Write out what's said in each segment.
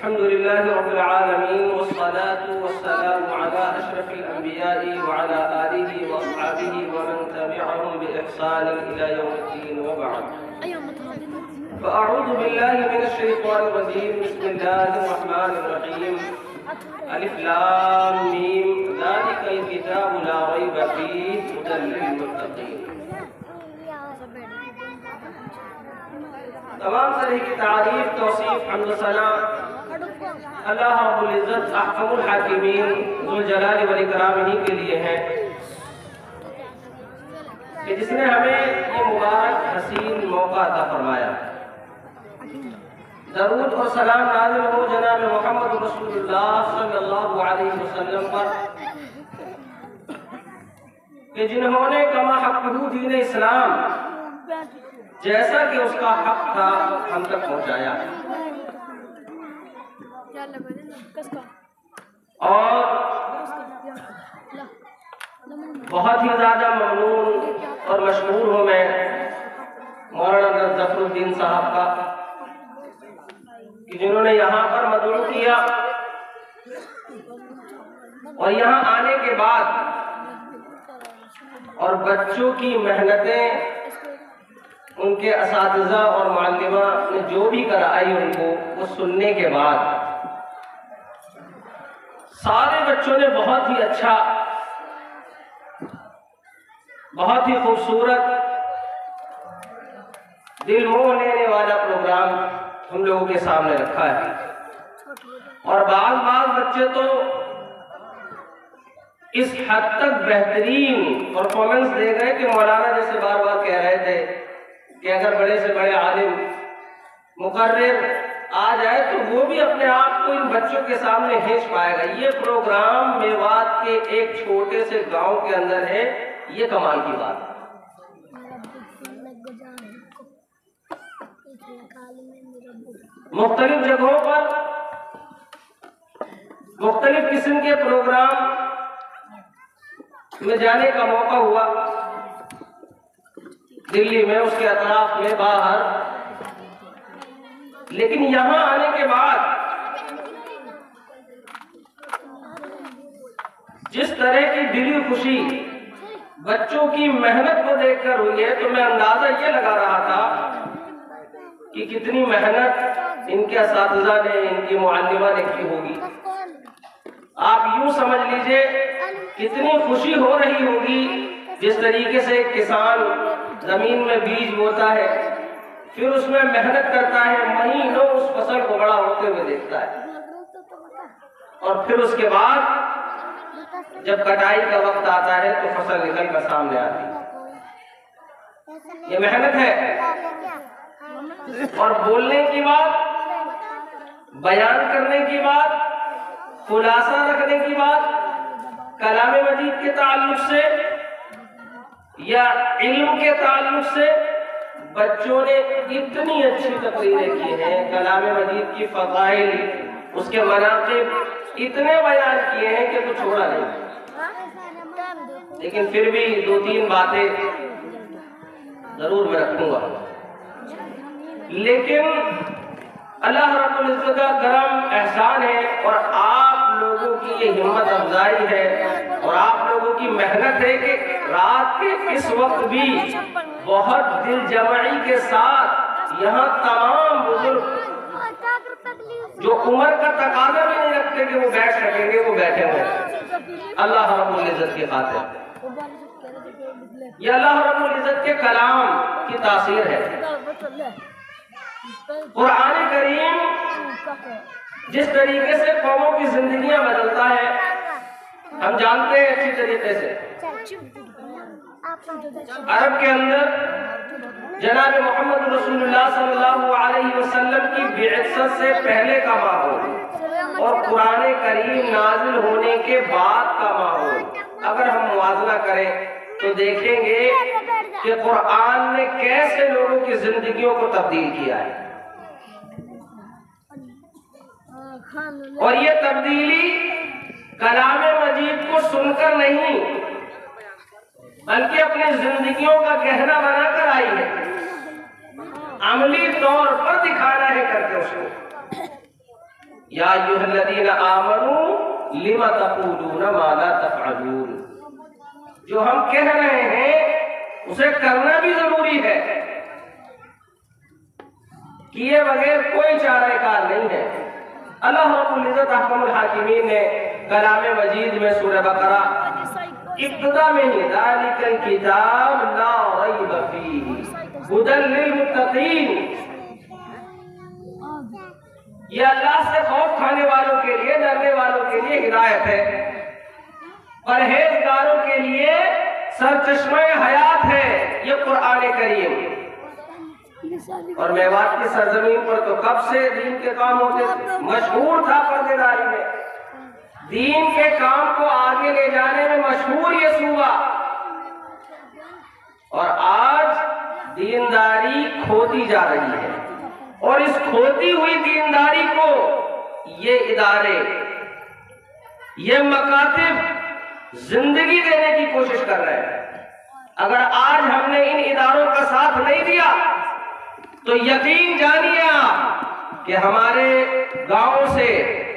الحمد لله رب العالمين والصلاة والسلام على أشرف الأنبياء وعلى آله وأصحابه ومن تبعهم بإحسان إلى يوم الدين وبعد. فأعوذ بالله من الشيطان الرجيم. بسم الله الرحمن الرحيم. ألف لام ميم ذلك الكتاب لا ريب فيه هدى للمتقين. تمام طرح کی تعریف، توصیف، حمد و ثنا اللہ رب العزت احکم الحاکمین ذوالجلال والاکرام ہی کے لیے ہیں کہ جس نے ہمیں یہ مبارک حسین موقع عطا فرمایا. درود اور سلام نازل ہو جناب محمد رسول اللہ صلی اللہ علیہ وسلم پر کہ جنہوں نے کما حقہ دین اسلام جیسا کہ اس کا حق تھا ہم تک پہنچایا، اور بہت ہی زیادہ ممنون اور مشہور ہوں میں مولانا ظفر الدین صاحب کا کہ جنہوں نے یہاں پر مدعو کیا اور یہاں آنے کے بعد اور بچوں کی محنتیں ان کے اساتذہ اور معلمہ نے جو بھی کرائی ان کو وہ سننے کے بعد سارے بچوں نے بہت ہی اچھا، بہت ہی خوبصورت، دل موہ لینے والا پروگرام ہم لوگوں کے سامنے رکھا ہے. اور بعض بچے تو اس حد تک بہترین پرفارمنس دے گئے کہ مولانا جیسے بار بار کہہ رہے تھے کہ اگر بڑے سے بڑے عالم مقرر آ جائے تو وہ بھی اپنے آپ کو ان بچوں کے سامنے کھینچ پائے گا. یہ پروگرام میوات کے ایک چھوٹے سے گاؤں کے اندر ہے، یہ کمال کی بات ہے. مختلف جگہوں پر مختلف قسم کے پروگرام میں جانے کا موقع ہوا، دلی میں، اس کے اطراف میں، باہر. لیکن یہاں آنے کے بعد جس طرح کی دلی خوشی بچوں کی محنت کو دیکھ کر ہوئی ہے تو میں اندازہ یہ لگا رہا تھا کہ کتنی محنت ان کے اساتذہ نے، ان کی معلمہ نے کی ہوگی. آپ یوں سمجھ لیجئے کتنی خوشی ہو رہی ہوگی جس طریقے سے کسان زمین میں بیج بوتا ہے، پھر اس میں محنت کرتا ہے، مہینوں اس فصل کو بڑا ہوتے ہوئے دیکھتا ہے، اور پھر اس کے بعد جب کٹائی کا وقت آتا ہے تو فصل نکل کر سامنے آتی ہے. یہ محنت ہے. اور بولنے کی بات، بیان کرنے کی بات، خلاصہ رکھنے کی بات، کلام مجید کے تعلق سے یا علم کے تعلق سے بچوں نے اتنی اچھی تقریریں کی ہیں. کلام مجید کی فضائل، اس کے مناقب اتنے بیان کیے ہیں کہ کچھ چھوڑا نہیں. لیکن پھر بھی دو تین باتیں ضرور میں رکھوں گا. لیکن اللہ رب العزت کا کرم احسان ہے اور آپ لوگوں کی یہ ہمت افزائی ہے اور آپ لوگوں کی محنت ہے کہ رات کے اس وقت بھی بہت دل جمعی کے ساتھ یہاں تمام بزرگ جو عمر کا تقاضا بھی نہیں رکھتے کہ وہ بیٹھ سکیں گے وہ بیٹھے ہوئے ہیں اللہ رب العزت کی خاطر. یہ اللہ رب العزت کے کلام کی تاثیر ہے. قرآن کریم جس طریقے سے قوموں کی زندگیاں بدلتا ہے ہم جانتے ہیں اچھی طریقے سے. عرب کے اندر جناب محمد رسول اللہ صلی اللہ علیہ وسلم کی بعثت سے پہلے کا ماحول اور قرآن کریم نازل ہونے کے بعد کا ماحول اگر ہم موازنہ کریں تو دیکھیں گے کہ قرآن نے کیسے لوگوں کی زندگیوں کو تبدیل کیا ہے. اور یہ تبدیلی کلام مجید کو سن کر نہیں بلکہ اپنی زندگیوں کا گہرا بنا کر آئی ہے. عملی طور پر دکھانا ہے کر کے اس کو. یا ایھا الذین آمنوا لم تقولون ما لا تفعلون، جو ہم کہہ رہے ہیں اسے کرنا بھی ضروری ہے، کیے بغیر کوئی چارہ کار نہیں ہے۔ اللہ رب العزت احکم الحاکمین نے کلام مجید میں سورہ بقرہ ابتدا میں ہی ذالک الکتاب لا ریب فیہ ھدی للمتقین، یہ اللہ سے خوف کھانے والوں کے لیے، ڈرنے والوں کے لیے ہدایت ہے، پرہیزگاروں کے لیے سرچشمہ حیات ہے یہ قرآن کریم۔ اور میوات کی سرزمین پر تو کب سے دین کے کام ہوتے تھے، مشہور تھا پردے داری میں، دین کے کام کو آگے لے جانے میں مشہور یہ صوبہ، اور آج دینداری کھوتی جا رہی ہے، اور اس کھوتی ہوئی دینداری کو یہ ادارے، یہ مکاتب زندگی دینے کی کوشش کر رہے ہیں۔ اگر آج ہم نے ان اداروں کا ساتھ نہیں دیا تو یقین جانیے آپ کہ ہمارے گاؤں سے،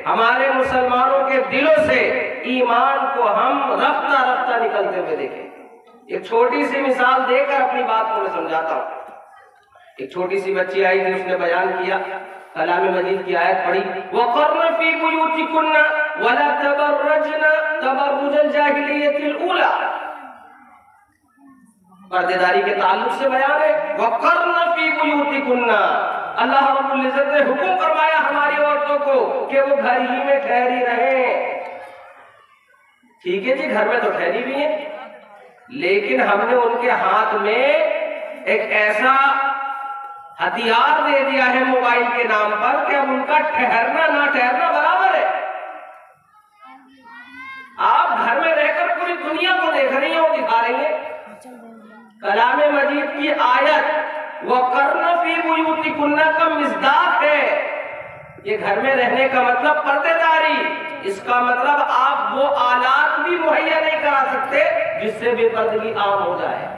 ہمارے مسلمانوں کے دلوں سے ایمان کو ہم رفتہ رفتہ نکلتے ہوئے دیکھیں۔ ایک چھوٹی سی مثال دے کر اپنی بات کو میں سمجھاتا ہوں۔ ایک چھوٹی سی بچی آئی تھی، اس نے بیان کیا، کلام مجید کی آیت پڑھی، وَقَرْنَ فِي بُيُوتِكُنَّ وَلَا تَبَرَّجْنَ تَبَرُّجَ الْجَاهِلِيَّةِ الْأُولَىٰ، پردے داری کے تعلق سے بیان ہے۔ وَقَرْنَ فِي بُيُوتِكُنَّ، اللہ رب العزت نے حکم فرمایا ہماری عورتوں کو کہ وہ گھر ہی میں ٹھہری رہیں۔ ٹھیک ہے جی، گھر میں تو ٹھہری بھی ہیں، لیکن ہم نے ان کے ہاتھ میں ایک ایسا ہتھیار دے دیا ہے موبائل کے نام پر کہ اب ان کا ٹھہرنا نہ ٹھہرنا برابر ہے۔ آپ گھر میں رہ کر پوری دنیا کو دیکھ رہی ہیں اور دکھا رہی ہیں۔ کلام مجید کی آیت وَقَرْنَ فِي بُيُوتِكُنَّ کا مصداق ہے۔ یہ گھر میں رہنے کا مطلب پردے داری، اس کا مطلب آپ وہ آلات بھی مہیا نہیں کرا سکتے جس سے بے پردگی عام ہو جائے۔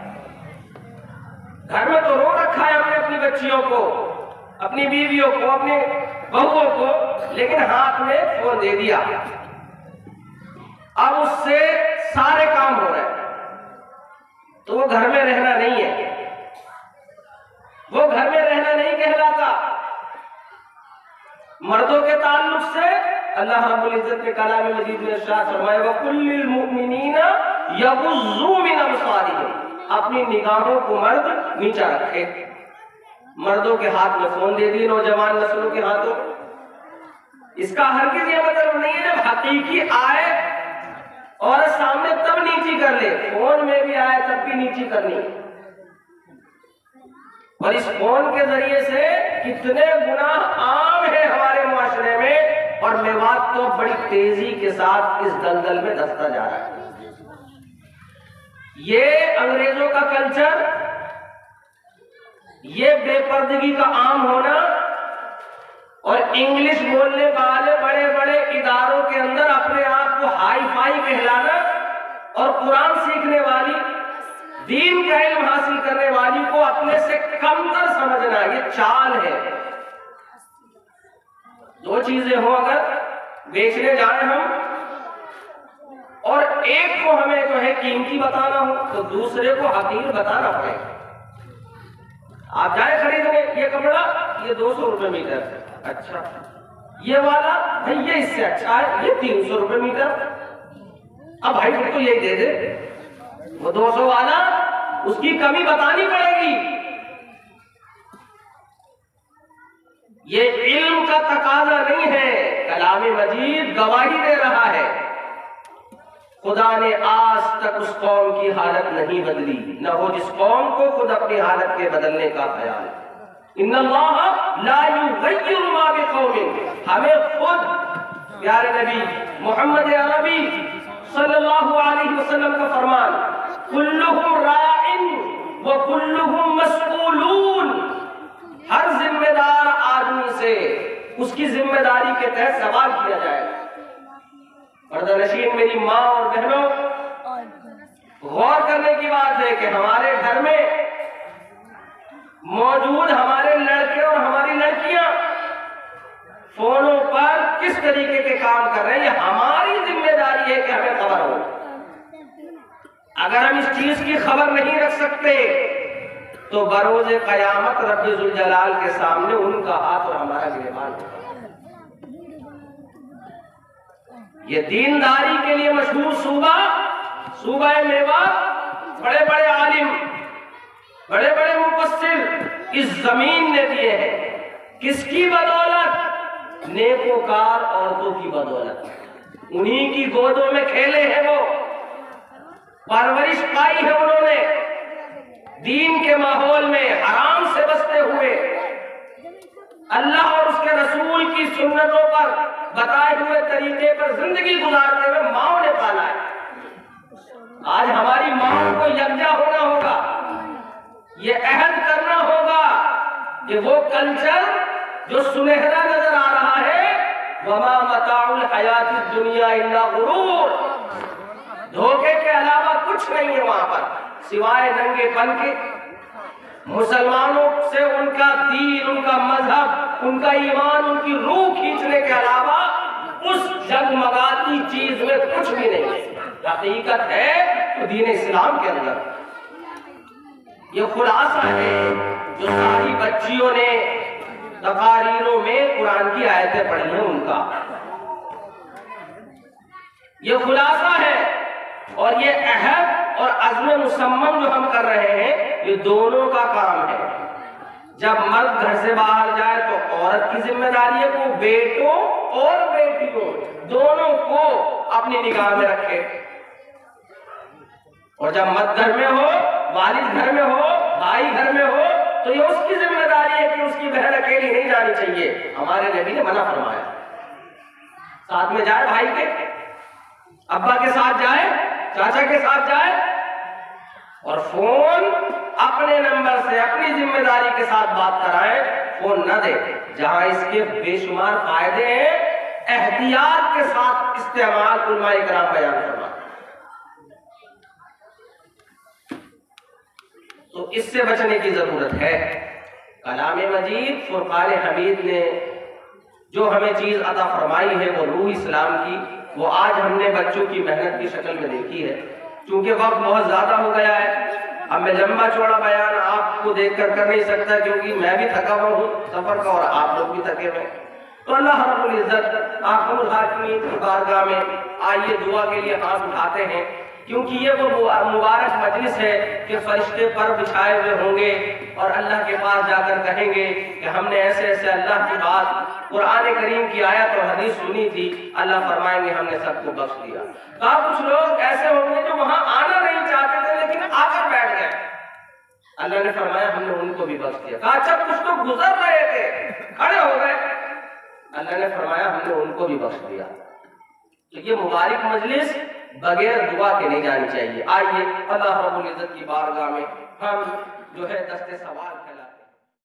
گھر میں تو رو رکھا ہے ہم نے اپنی بچیوں کو، اپنی بیویوں کو، اپنے بہووں کو، لیکن ہاتھ میں فون دے دیا، اب اس سے سارے کام ہو رہے ہیں، تو وہ گھر میں رہنا نہیں ہے، وہ گھر میں رہنا نہیں کہلاتا۔ مردوں کے تعلق سے اللہ رب العزت نے کلام مجید میں ارشاد فرمایا وَقُلْ لِلْمُؤْمِنِينَ يَغُضُّوا مِنْ أَبْصَارِهِمْ، اپنی نگاہوں کو مرد نیچا رکھے۔ مردوں کے ہاتھ میں فون دے دی نوجوان نسلوں کے ہاتھوں۔ اس کا ہرگز یہ مطلب نہیں ہے جب حقیقی آئے اور سامنے تب نیچی کر لے، فون میں بھی آئے تب بھی نیچی کرنی۔ اور اس فون کے ذریعے سے کتنے گناہ عام ہیں ہمارے معاشرے میں، اور میوات تو بڑی تیزی کے ساتھ اس دلدل میں دھستا جا رہا ہے۔ یہ انگریزوں کا کلچر، یہ بے پردگی کا عام ہونا، اور انگلش بولنے والے بڑے بڑے اداروں کے اندر اپنے آپ کو ہائی فائی کہلانا، اور قرآن سیکھنے والی، دین کا علم حاصل کرنے والی کو اپنے سے کمتر سمجھنا، یہ چال ہے۔ دو چیزیں ہوں، اگر بیچنے جائیں ہم اور ایک کو ہمیں جو ہے قیمتی بتانا ہو تو دوسرے کو حقیر بتانا پڑے گا۔ آپ جائیں خریدنے، یہ کپڑا یہ 200 روپے میٹر، اچھا یہ والا بھائی یہ اس سے اچھا ہے، یہ 300 روپے میٹر، اب بھائی پھر تو یہی دے دے۔ وہ 200 والا اس کی کمی بتانی پڑے گی۔ یہ علم کا تقاضا نہیں ہے، کلام مجید گواہی دے رہا ہے۔ خدا نے آج تک اس قوم کی حالت نہیں بدلی، نہ ہو جس قوم کو خود اپنی حالت کے بدلنے کا خیال ہے۔ ان اللہ لا یغیر ما بقوم، ہمیں خود پیارے نبی محمد عربی صلی اللہ علیہ وسلم کا فرمان کلہم راع وکلہم مسئولون، ہر ذمہ دار آدمی سے اس کی ذمہ داری کے تحت سوال کیا جائے گا۔ پردہ نشین میری ماں اور بہنوں، غور کرنے کی بات ہے کہ ہمارے گھر میں موجود ہمارے لڑکے اور ہماری لڑکیاں فونوں پر کس طریقے کے کام کر رہے ہیں، یہ ہماری ذمہ داری ہے کہ ہمیں خبر ہو۔ اگر ہم اس چیز کی خبر نہیں رکھ سکتے تو بروز قیامت رب ذوالجلال کے سامنے ان کا ہاتھ اور ہمارا گریبان ہوگا۔ یہ دینداری کے لیے مشہور صوبہ میوات، بڑے بڑے عالم، بڑے بڑے مفسر اس زمین نے دیے ہیں۔ کس کی بدولت؟ نیکوکار عورتوں کی بدولت۔ انہی کی گودوں میں کھیلے ہیں، وہ پرورش پائی ہے انہوں نے، دین کے ماحول میں حرام سے بچتے ہوئے، اللہ اور اس کے رسول کی سنتوں پر بتائے ہوئے طریقے پر زندگی گزارتے ہوئے ماؤں نے پالا ہے۔ آج ہماری ماؤں کو یکجا ہونا ہوگا، یہ عہد کرنا ہوگا کہ وہ کلچر جو سنہرا نظر آ رہا ہے، وَمَا مَتَاعُ الْحَيَاةِ الدُّنْيَا إِلَّا غُرُورٌ، دھوکے کے علاوہ کچھ نہیں ہے وہاں پر سوائے ننگے پن کے۔ مسلمانوں سے ان کا دین، ان کا مذہب، ان کا ایمان، ان کی روح کھینچنے کے علاوہ اس جگمگاتی چیز میں کچھ بھی نہیں ہے۔ حقیقت ہے تو دین اسلام کے اندر یہ خلاصہ ہے جو ساری بچیوں نے تقاریروں میں قرآن کی آیتیں پڑھی ہیں، ان کا یہ خلاصہ ہے۔ اور یہ عہد اور عزم مصمم جو ہم کر رہے ہیں، یہ دونوں کا کام ہے۔ جب مرد گھر سے باہر جائے تو عورت کی ذمہ داری ہے کہ وہ بیٹوں اور بیٹیوں دونوں کو اپنی نگاہ میں رکھے، اور جب مرد گھر میں ہو، والد گھر میں ہو، بھائی گھر میں ہو، تو یہ اس کی ذمہ داری ہے کہ اس کی بہن اکیلی نہیں جانی چاہیے۔ ہمارے نبی نے منع فرمایا، ساتھ میں جائے، بھائی کے ابا کے ساتھ جائے، چاچا کے ساتھ جائے، اور فون اپنے نمبر سے اپنی ذمہ داری کے ساتھ بات کرائے، فون نہ دے۔ جہاں اس کے بے شمار فائدے ہیں، احتیاط کے ساتھ استعمال علماء کرام بیان فرماتے ہیں۔ تو اس سے بچنے کی ضرورت ہے۔ کلام مجید فرقان حمید نے جو ہمیں چیز عطا فرمائی ہے، وہ روح اسلام کی، وہ آج ہم نے بچوں کی محنت کی شکل میں دیکھی ہے۔ چونکہ وقت بہت زیادہ ہو گیا ہے، اب میں لمبا چوڑا بیان آپ کو دیکھ کر نہیں سکتا، کیونکہ میں بھی تھکا ہوا ہوں سفر کا اور آپ لوگ بھی تھکے ہوئے۔ تو اللہ رب العزت حاکم الحاکمین کی بارگاہ میں آئیے دعا کے لیے ہاتھ اٹھاتے ہیں، کیونکہ یہ وہ مبارک مجلس ہے کہ فرشتے پر بچھائے ہوئے ہوں گے اور اللہ کے پاس جا کر کہیں گے کہ ہم نے ایسے ایسے اللہ کی بات، قرآن کریم کی آیت اور حدیث سنی تھی۔ اللہ فرمائیں گے ہم نے سب کو بخش دیا۔ کہا کچھ لوگ ایسے ہوں گے جو وہاں آنا نہیں چاہتے تھے لیکن آ کر بیٹھ گئے، اللہ نے فرمایا ہم نے ان کو بھی بخش دیا۔ کہا اچھا کچھ تو گزر رہے تھے، کھڑے ہو گئے، اللہ نے فرمایا ہم نے ان کو بھی بخش دیا۔ تو یہ مبارک مجلس بغیر دعا کے نہیں جانی چاہیے۔ آئیے اللہ رب العزت کی بارگاہ میں ہم جو ہے دست سوال کریں۔